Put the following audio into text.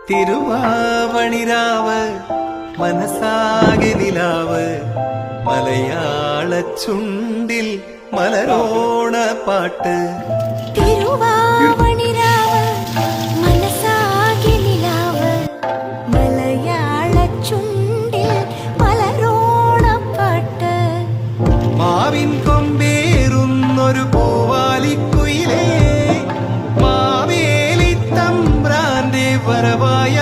തിരുവാവണിരാവ് മനസാകെ നിലാവ് മലയാള ചുണ്ടിൽ മലരോണ പാട്ട്. തിരുവാവണിരാവ് മനസാകെ നിലാവ് മലയാള ചുണ്ടിൽ മലരോണ പാട്ട്. മാവിൻ കൊമ്പേറുന്നൊരു പൂവാലിക്കുയിലേ മാവേലി തമ്പ്രാന്റെ വരവായ